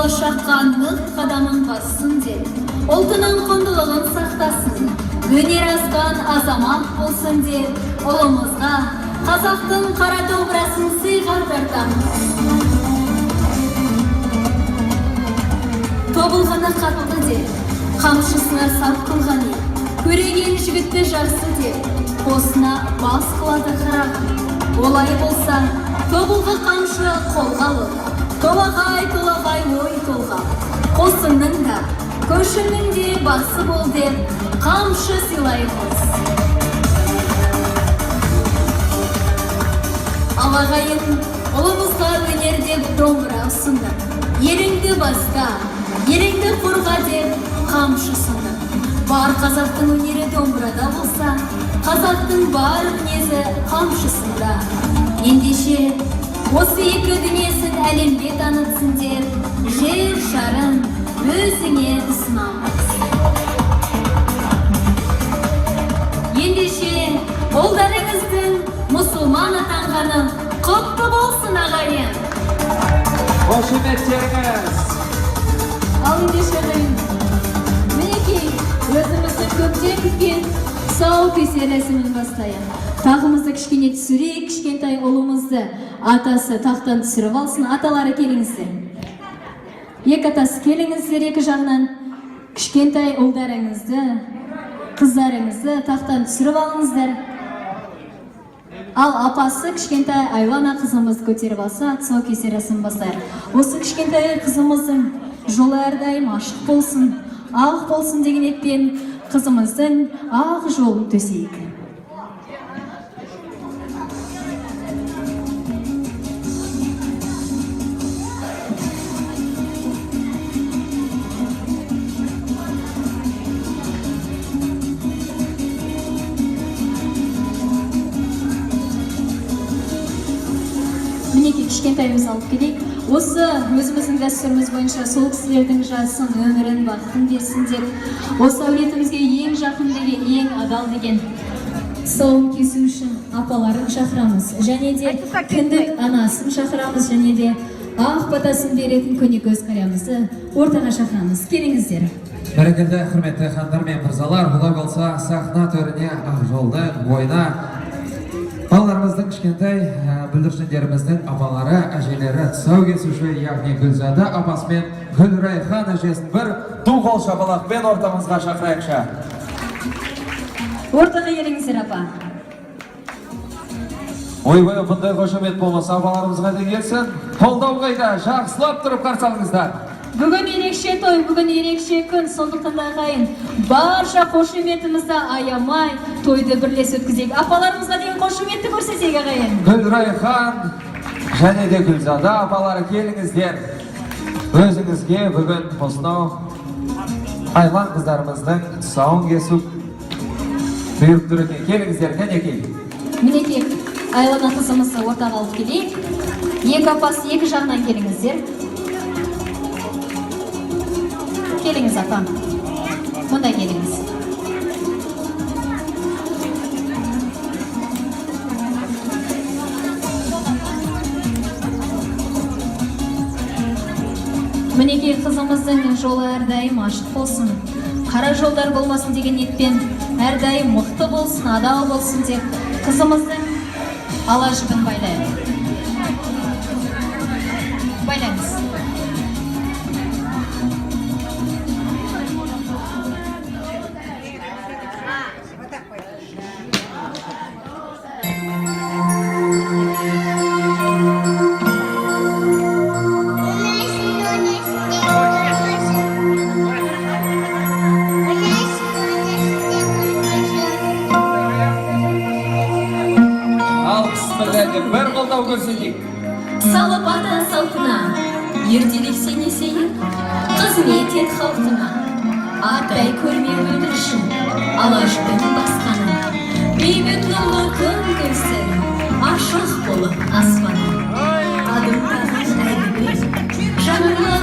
болашаққа нық қадамын бассын деп, ұлтының құндылығын сақтасын, өнер асқан азамат болсын деп, ұлымызға қазақтың қара домбырасын сыйға тартамыз. Тобылғыны қатты деп, қамшысына сап қылған ел, көреген жігітті жақсы деп, қосына бас қылады қарағым. Олай болса, тобылғы қамшы қолға алып, толағай ой толғап, қосынның да, көшінің де басы бол деп, қамшы сыйлаймыз. Алағайын, ұлымызға өнер деп домбыра ұсынды. Еліңді баста, еліңді қорға деп, қамшы ұсынды. Бар қазақтың өнері домбырада болса, қазақтың бар мінезі қамшысында. Ендеше, осы екі дүниесін әлемге танытсын деп, жер шарын өзіңе ұсынамыз. Ендеше, ұлдарыңыздың мұсылман атанғаны құтты болсын ағайын. Қошеметтеріңіз. Ал ендеше ағайын, мінекей, өзімізді көптен күткен сау кесе рәсімін бастайын. Тағымызды кішкене түсірейік, кішкентай ұлымызды атасы тақтан түсіріп алсын. Аталары келіңіздер. Екі атасы келіңіздер, екі жағынан кішкентай ұлдарыңызды, қыздарыңызды тақтан түсіріп алыңыздар. Ал апасы кішкентай Айлана қызымызды көтеріп алса, тұсау кесе рәсімін бастайық. Осы кішкентай қызымыздың жолы әрдайым ашық болсын, ақ болсын деген ниетпен қызымыздың ақ жолын төсейік. Мінекей кішкентайымыз алып келейік. Осы өзіміздің дәстүріміз бойынша сол кісілердің жасын, өмірін, бақытын берсін деп, осы әулетімізге ең жақын деген, ең адал деген тұсауын кесу үшін апаларын шақырамыз. Және де кіндік анасын шақырамыз, және де ақ батасын беретін көнекөз қариямызды ортаға шақырамыз. Келіңіздер. Бәрекелді, құрметті хандар мен мырзалар, бұлай болса сахна төріне ақ жолдың бойына балаларымыздың кішкентай бүлдіршіндеріміздің апалары, әжелері тұсау кесуші, яғни Гүлзада апасы мен Гүлрайхан әжесін бір ду қол шапалақпен ортамызға шақырайықшы. Ортаға келіңіздер, апа. Ойбай, бұндай қошемет болмаса апаларымызға де келсін. Қолдау қайда, жақсылап тұрып қарсы алыңыздар. Бүгін ерекше той, бүгін ерекше күн, сондықтан да ағайын, барша қошеметімізді аямай, тойды бірлес өткізейік. Апаларымызға деген қошеметті көрсетейік ағайын. Гүлрайхан және де Гүлзада апалары келіңіздер. Өзіңізге бүгін осынау Айлан қыздарымыздың тұсауын кесу бұйырып тұр екен. Келіңіздер, кәнекей. Мінекей, Айлана қызымызды ортаға алып келейік. Екі апасы екі жағынан келіңіздер. Келіңіз, апам. Мұнда келіңіз. Мінекей, қызымыздың жолы әрдайым ашық болсын. Қара жолдар болмасын деген ниетпен, әрдайым мықты болсын, адал болсын деп, қызымыздың ала жібін байлайық. Байлаңыз. Бір қолдау көрсетейік. Салып ата салтына, ертелік сен есейіп, қызмет ет халқына. Атай көрме бүлдіршін, алашпен басқаны. Бейбіт нұрлы күн көзі, ашық болып аспаны. Адым тағын әйбі, жаңырлы